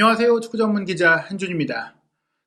안녕하세요. 축구 전문 기자 한준입니다.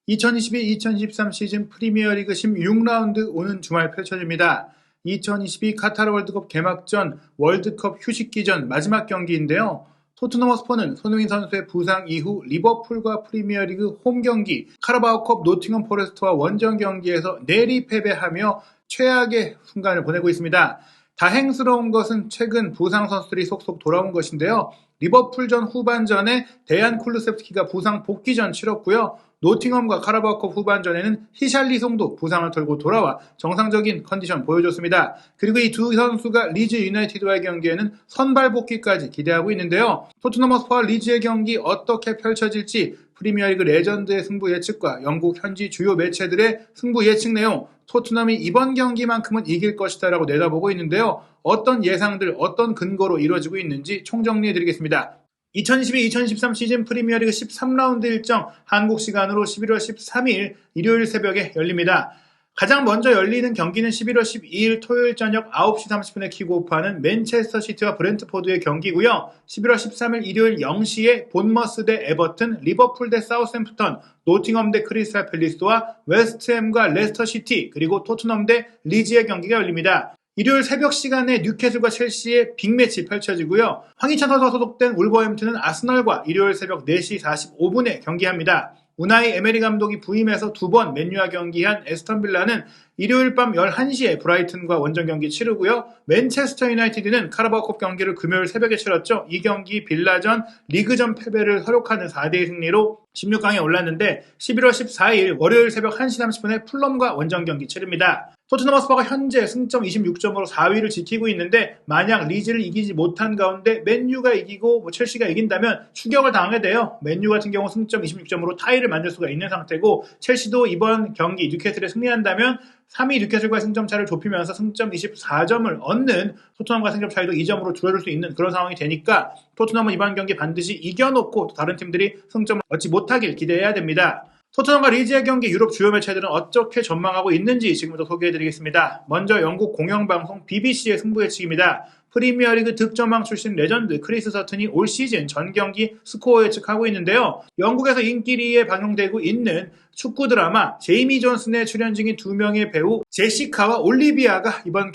2022-2023 시즌 프리미어리그 16라운드 오는 주말 펼쳐집니다. 2022 카타르 월드컵 개막전 월드컵 휴식기전 마지막 경기인데요. 토트넘 허스퍼는 손흥민 선수의 부상 이후 리버풀과 프리미어리그 홈 경기, 카라바오컵 노팅엄 포레스트와 원정 경기에서 내리 패배하며 최악의 순간을 보내고 있습니다. 다행스러운 것은 최근 부상 선수들이 속속 돌아온 것인데요. 리버풀전 후반전에 데얀 쿨루셉스키가 부상 복귀전 치렀고요. 노팅엄과 카라바오컵 후반전에는 히샬리송도 부상을 털고 돌아와 정상적인 컨디션 보여줬습니다. 그리고 이 두 선수가 리즈 유나이티드와의 경기에는 선발 복귀까지 기대하고 있는데요. 토트넘 허스퍼와 리즈의 경기 어떻게 펼쳐질지 프리미어리그 레전드의 승부 예측과 영국 현지 주요 매체들의 승부 예측 내용, 토트넘이 이번 경기만큼은 이길 것이다라고 내다보고 있는데요. 어떤 예상들, 어떤 근거로 이루어지고 있는지 총정리해드리겠습니다. 2022-2023 시즌 프리미어리그 13라운드 일정 한국 시간으로 11월 13일 일요일 새벽에 열립니다. 가장 먼저 열리는 경기는 11월 12일 토요일 저녁 9시 30분에 킥오프하는 맨체스터 시티와 브렌트포드의 경기고요. 11월 13일 일요일 0시에 본머스 대 에버튼, 리버풀 대 사우샘프턴, 노팅엄 대 크리스탈 팰리스와 웨스트햄과 레스터 시티, 그리고 토트넘 대 리즈의 경기가 열립니다. 일요일 새벽 시간에 뉴캐슬과 첼시의 빅매치 펼쳐지고요. 황희찬 선수가 소속된 울버햄튼은 아스널과 일요일 새벽 4시 45분에 경기합니다. 우나이 에메리 감독이 부임해서 2번 맨유와 경기한 에스턴 빌라는 일요일 밤 11시에 브라이튼과 원정 경기 치르고요. 맨체스터 유나이티드는 카라바오컵 경기를 금요일 새벽에 치렀죠. 이 경기 빌라전 리그전 패배를 서력하는 4대2 승리로 16강에 올랐는데 11월 14일 월요일 새벽 1시 30분에 풀럼과 원정 경기 치릅니다. 토트넘 허스퍼가 현재 승점 26점으로 4위를 지키고 있는데 만약 리즈를 이기지 못한 가운데 맨유가 이기고 첼시가 이긴다면 추격을 당하게 돼요. 맨유 같은 경우 승점 26점으로 타이를 만들 수가 있는 상태고 첼시도 이번 경기 뉴캐슬에 승리한다면 3위 뉴캐슬과의 승점차를 좁히면서 승점 24점을 얻는 토트넘과 승점 차이도 2점으로 줄여줄 수 있는 그런 상황이 되니까 토트넘은 이번 경기 반드시 이겨놓고 또 다른 팀들이 승점을 얻지 못하길 기대해야 됩니다. 토트넘과 리즈의 경기 유럽 주요 매체들은 어떻게 전망하고 있는지 지금부터 소개해드리겠습니다. 먼저 영국 공영방송 BBC의 승부 예측입니다. 프리미어리그 득점왕 출신 레전드 크리스 서튼이 올 시즌 전 경기 스코어 예측하고 있는데요. 영국에서 인기리에 방영되고 있는 축구 드라마 제이미 존슨의 출연 중인 2명의 배우 제시카와 올리비아가 이번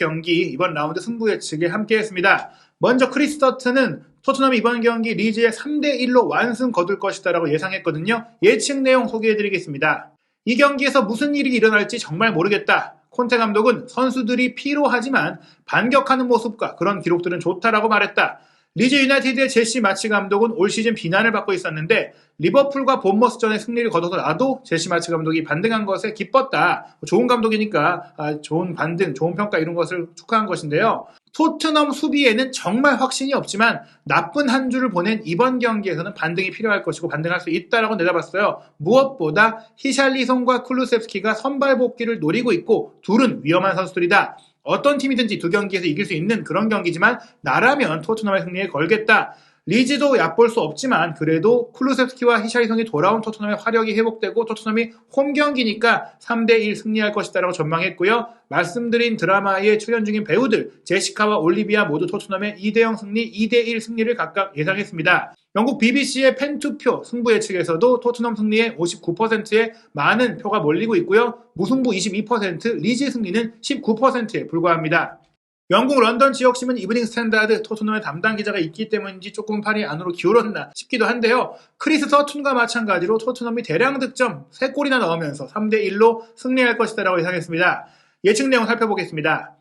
라운드 승부 예측에 함께했습니다. 먼저 크리스 서튼은 토트넘이 이번 경기 리즈의 3대1로 완승 거둘 것이다라고 예상했거든요. 예측 내용 소개해드리겠습니다. 이 경기에서 무슨 일이 일어날지 정말 모르겠다. 콘테 감독은 선수들이 피로하지만 반격하는 모습과 그런 기록들은 좋다라고 말했다. 리즈 유나이티드의 제시 마치 감독은 올 시즌 비난을 받고 있었는데 리버풀과 본머스전의 승리를 거둬서 나도 제시 마치 감독이 반등한 것에 기뻤다. 좋은 감독이니까 좋은 반등, 좋은 평가 이런 것을 축하한 것인데요. 토트넘 수비에는 정말 확신이 없지만 나쁜 한 주를 보낸 이번 경기에서는 반등이 필요할 것이고 반등할 수 있다라고 내다봤어요. 무엇보다 히샬리송과 쿨루셉스키가 선발 복귀를 노리고 있고 둘은 위험한 선수들이다. 어떤 팀이든지 두 경기에서 이길 수 있는 그런 경기지만 나라면 토트넘의 승리에 걸겠다. 리즈도 얕볼 수 없지만 그래도 쿨루셉스키와 히샬리송이 돌아온 토트넘의 화력이 회복되고 토트넘이 홈 경기니까 3대1 승리할 것이다라고 전망했고요. 말씀드린 드라마에 출연 중인 배우들 제시카와 올리비아 모두 토트넘의 2대0 승리, 2대1 승리를 각각 예상했습니다. 영국 BBC의 팬투표 승부 예측에서도 토트넘 승리에 59%의 많은 표가 몰리고 있고요. 무승부 22%, 리즈 승리는 19%에 불과합니다. 영국 런던 지역신문 이브닝 스탠다드 토트넘의 담당 기자가 있기 때문인지 조금 팔이 안으로 기울었나 싶기도 한데요. 크리스 서튼과 마찬가지로 토트넘이 대량 득점 3골이나 넣으면서 3대1로 승리할 것이다라고 예상했습니다. 예측 내용 살펴보겠습니다.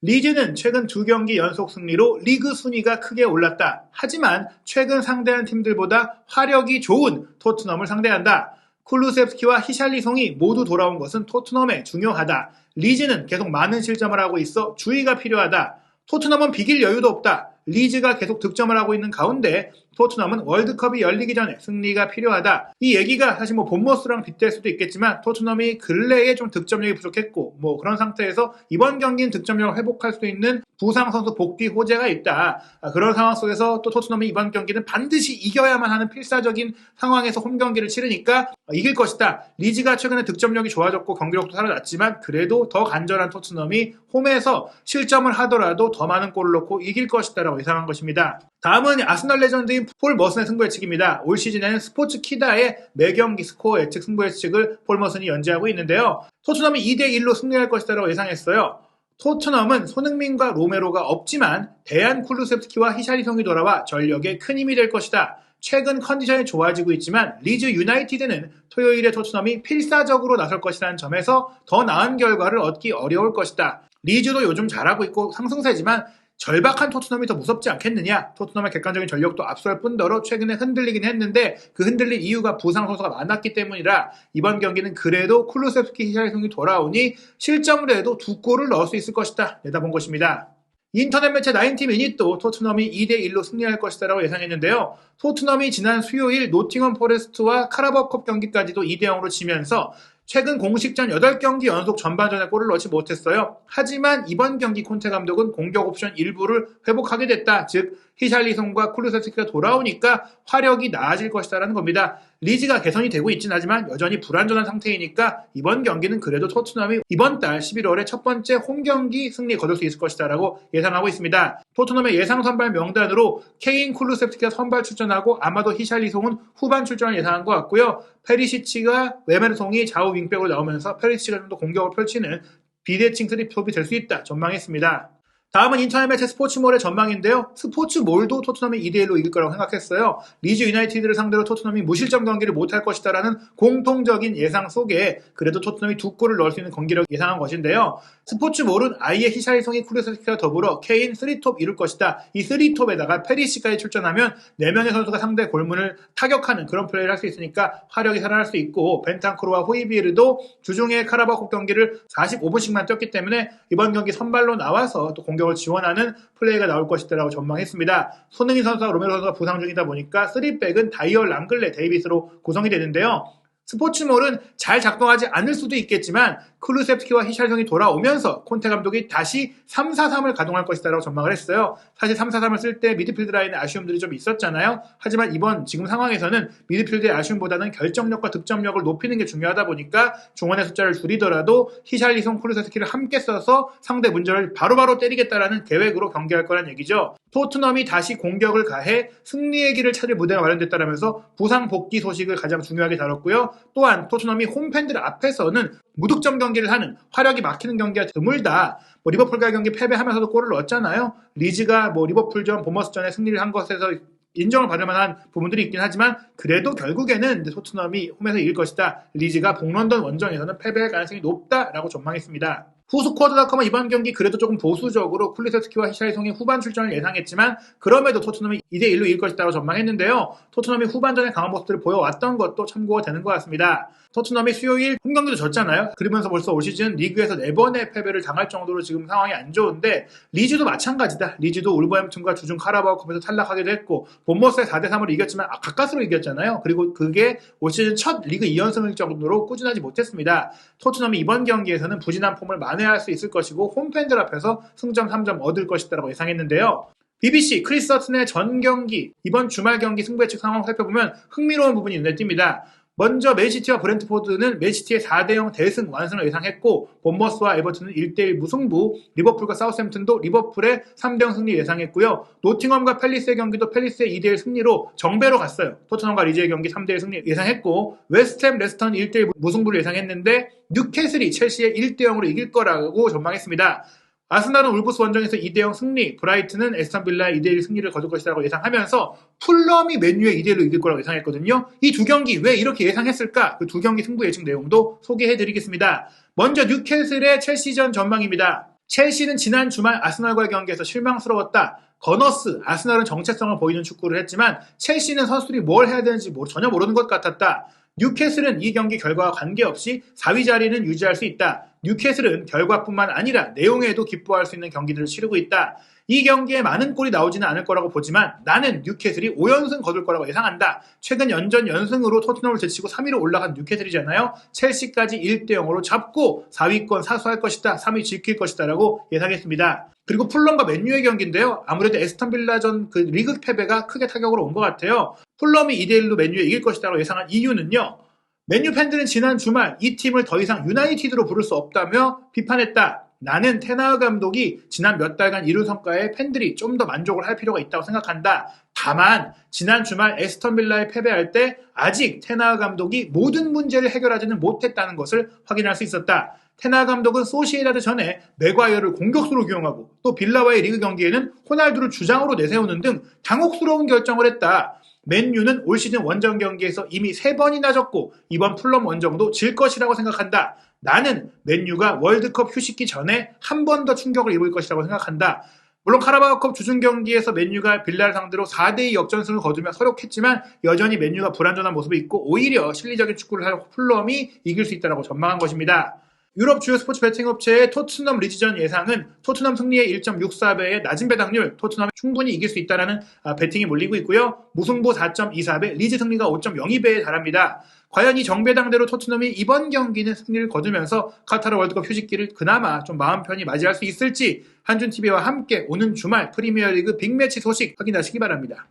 리즈는 최근 2경기 연속 승리로 리그 순위가 크게 올랐다. 하지만 최근 상대한 팀들보다 화력이 좋은 토트넘을 상대한다. 쿨루셉스키와 히샬리송이 모두 돌아온 것은 토트넘에 중요하다. 리즈는 계속 많은 실점을 하고 있어 주의가 필요하다. 토트넘은 비길 여유도 없다. 리즈가 계속 득점을 하고 있는 가운데 토트넘은 월드컵이 열리기 전에 승리가 필요하다. 이 얘기가 사실 본머스랑 빗댈 수도 있겠지만 토트넘이 근래에 좀 득점력이 부족했고 그런 상태에서 이번 경기는 득점력을 회복할 수 있는 부상 선수 복귀 호재가 있다. 그런 상황 속에서 또 토트넘이 이번 경기는 반드시 이겨야만 하는 필사적인 상황에서 홈 경기를 치르니까 이길 것이다. 리즈가 최근에 득점력이 좋아졌고 경기력도 살아났지만 그래도 더 간절한 토트넘이 홈에서 실점을 하더라도 더 많은 골을 넣고 이길 것이다라고 예상한 것입니다. 다음은 아스널 레전드인 폴 머슨의 승부 예측입니다. 올 시즌에는 스포츠 키다의 매경기 스코어 예측 승부 예측을 폴 머슨이 연재하고 있는데요. 토트넘이 2대1로 승리할 것이라고 예상했어요. 토트넘은 손흥민과 로메로가 없지만 데안 쿨루셉스키와 히샬리송이 돌아와 전력에 큰 힘이 될 것이다. 최근 컨디션이 좋아지고 있지만 리즈 유나이티드는 토요일에 토트넘이 필사적으로 나설 것이라는 점에서 더 나은 결과를 얻기 어려울 것이다. 리즈도 요즘 잘하고 있고 상승세지만 절박한 토트넘이 더 무섭지 않겠느냐. 토트넘의 객관적인 전력도 압수할 뿐더러 최근에 흔들리긴 했는데 그 흔들린 이유가 부상 선수가 많았기 때문이라 이번 경기는 그래도 쿨루셉스키 히샬리송이 돌아오니 실점을 해도 2골을 넣을 수 있을 것이다 내다본 것입니다. 인터넷 매체 90미닛도 토트넘이 2대1로 승리할 것이라고 예상했는데요. 토트넘이 지난 수요일 노팅엄 포레스트와 카라바오컵 경기까지도 2대0으로 지면서 최근 공식전 8경기 연속 전반전에 골을 넣지 못했어요. 하지만 이번 경기 콘테 감독은 공격 옵션 일부를 회복하게 됐다. 즉 히샬리송과 쿨루셉스키가 돌아오니까 화력이 나아질 것이다라는 겁니다. 리즈가 개선이 되고 있진 하지만 여전히 불안전한 상태이니까 이번 경기는 그래도 토트넘이 이번 달 11월에 첫 번째 홈경기 승리 거둘 수 있을 것이다라고 예상하고 있습니다. 토트넘의 예상 선발 명단으로 케인 쿨루셉스키가 선발 출전하고 아마도 히샬리송은 후반 출전을 예상한 것 같고요. 페리시치가 외면송이 좌우 윙백으로 나오면서 페리시치가 좀 더 공격을 펼치는 비대칭 스리톱이 될 수 있다 전망했습니다. 다음은 인터넷 매체 스포츠몰의 전망인데요. 스포츠몰도 토트넘이 2대1로 이길 거라고 생각했어요. 리즈 유나이티드를 상대로 토트넘이 무실점 경기를 못할 것이다라는 공통적인 예상 속에 그래도 토트넘이 2골을 넣을 수 있는 경기를 예상한 것인데요. 스포츠몰은 아예 히샬리송이 쿨루셉스키와 더불어 케인 3톱 이룰 것이다. 이 3톱에다가 페리시까지 출전하면 4명의 선수가 상대 골문을 타격하는 그런 플레이를 할 수 있으니까 화력이 살아날 수 있고 벤탄쿠르와 호이비에르도 주중에 카라바오컵 경기를 45분씩만 뛰었기 때문에 이번 경기 선발로 나와서 또 공격을 지원하는 플레이가 나올 것이라고 전망했습니다. 손흥민 선수와 로메로 선수가 부상 중이다 보니까 3백은 다이얼, 랑글레, 데이비스로 구성이 되는데요. 스포츠몰은 잘 작동하지 않을 수도 있겠지만 쿨루셉스키와 히샬리송이 돌아오면서 콘테 감독이 다시 3-4-3을 가동할 것이라고 전망을 했어요. 사실 3-4-3을 쓸 때 미드필드 라인에 아쉬움들이 좀 있었잖아요. 하지만 이번 지금 상황에서는 미드필드의 아쉬움보다는 결정력과 득점력을 높이는 게 중요하다 보니까 중원의 숫자를 줄이더라도 히샬리송, 쿨루셉스키를 함께 써서 상대 문제를 바로바로 때리겠다라는 계획으로 경기할 거란 얘기죠. 토트넘이 다시 공격을 가해 승리의 길을 찾을 무대가 마련됐다라면서 부상 복귀 소식을 가장 중요하게 다뤘고요. 또한 토트넘이 홈팬들 앞에서는 무득점 경기를 하는 화력이 막히는 경기가 드물다. 리버풀과의 경기 패배하면서도 골을 넣었잖아요. 리즈가 리버풀전, 보머스전에 승리를 한 것에서 인정을 받을 만한 부분들이 있긴 하지만 그래도 결국에는 토트넘이 홈에서 이길 것이다. 리즈가 북런던 원정에서는 패배할 가능성이 높다라고 전망했습니다. 후스쿼드닷컴은 이번 경기 그래도 조금 보수적으로 쿨루셉스키와 히샬리송의 후반 출전을 예상했지만 그럼에도 토트넘이 2대1로 이길 것이라고 전망했는데요. 토트넘이 후반전에 강한 모습들을 보여왔던 것도 참고가 되는 것 같습니다. 토트넘이 수요일 홈경기도 졌잖아요. 그러면서 벌써 올 시즌 리그에서 4번의 패배를 당할 정도로 지금 상황이 안 좋은데 리즈도 마찬가지다. 리즈도 울버햄튼과 주중 카라바오컵에서 탈락하기도 했고 본머스의 4대3으로 이겼지만 가까스로 이겼잖아요. 그리고 그게 올 시즌 첫 리그 2연승일 정도로 꾸준하지 못했습니다. 토트넘이 이번 경기에서는 부진한 폼을 만회할 수 있을 것이고 홈팬들 앞에서 승점 3점 얻을 것이라고 예상했는데요. BBC 크리스 서튼의 전 경기 이번 주말 경기 승부 예측 상황 살펴보면 흥미로운 부분이 눈에 띕니다. 먼저 맨시티와 브렌트포드는 맨시티의 4대0 대승 완승을 예상했고 본머스와 에버튼은 1대1 무승부, 리버풀과 사우스햄튼도 리버풀의 3대0 승리 예상했고요. 노팅엄과 팰리스의 경기도 팰리스의 2대1 승리로 정배로 갔어요. 토트넘과 리즈의 경기 3대1 승리 예상했고 웨스트햄, 레스턴 1대1 무승부를 예상했는데 뉴캐슬이 첼시의 1대0으로 이길 거라고 전망했습니다. 아스날은 울브스 원정에서 2대0 승리, 브라이튼은 에스턴 빌라의 2대1 승리를 거둘 것이라고 예상하면서 풀럼이 맨유의 2대1로 이길 거라고 예상했거든요. 이 두 경기 왜 이렇게 예상했을까? 그 두 경기 승부 예측 내용도 소개해드리겠습니다. 먼저 뉴캐슬의 첼시전 전망입니다. 첼시는 지난 주말 아스날과의 경기에서 실망스러웠다. 거너스, 아스날은 정체성을 보이는 축구를 했지만 첼시는 선수들이 뭘 해야 되는지 전혀 모르는 것 같았다. 뉴캐슬은 이 경기 결과와 관계없이 4위 자리는 유지할 수 있다. 뉴캐슬은 결과뿐만 아니라 내용에도 기뻐할 수 있는 경기들을 치르고 있다. 이 경기에 많은 골이 나오지는 않을 거라고 보지만 나는 뉴캐슬이 5연승 거둘 거라고 예상한다. 최근 연전 연승으로 토트넘을 제치고 3위로 올라간 뉴캐슬이잖아요. 첼시까지 1대0으로 잡고 4위권 사수할 것이다. 3위 지킬 것이다 라고 예상했습니다. 그리고 풀럼과 맨유의 경기인데요. 아무래도 에스턴 빌라전 그 리그 패배가 크게 타격으로 온 것 같아요. 풀럼이 2대1로 맨유에 이길 것이라고 예상한 이유는요. 맨유 팬들은 지난 주말 이 팀을 더 이상 유나이티드로 부를 수 없다며 비판했다. 나는 테나흐 감독이 지난 몇 달간 이룬 성과에 팬들이 좀 더 만족을 할 필요가 있다고 생각한다. 다만 지난 주말 에스턴 빌라에 패배할 때 아직 테나흐 감독이 모든 문제를 해결하지는 못했다는 것을 확인할 수 있었다. 테나흐 감독은 소시에다드 전에 맥과이어를 공격수로 기용하고 또 빌라와의 리그 경기에는 호날두를 주장으로 내세우는 등 당혹스러운 결정을 했다. 맨유는 올 시즌 원정 경기에서 이미 3번이나 졌고 이번 풀럼 원정도 질 것이라고 생각한다. 나는 맨유가 월드컵 휴식기 전에 한 번 더 충격을 입을 것이라고 생각한다. 물론 카라바오컵 주중 경기에서 맨유가 빌라를 상대로 4대2 역전승을 거두며 서력했지만 여전히 맨유가 불안전한 모습이 있고 오히려 실리적인 축구를 할 풀럼이 이길 수 있다고 전망한 것입니다. 유럽 주요 스포츠 베팅 업체의 토트넘 리즈전 예상은 토트넘 승리의 1.64배의 낮은 배당률, 토트넘이 충분히 이길 수 있다는 베팅이 몰리고 있고요. 무승부 4.24배, 리즈 승리가 5.02배에 달합니다. 과연 이 정배당대로 토트넘이 이번 경기는 승리를 거두면서 카타르 월드컵 휴식기를 그나마 좀 마음 편히 맞이할 수 있을지 한준TV와 함께 오는 주말 프리미어리그 빅매치 소식 확인하시기 바랍니다.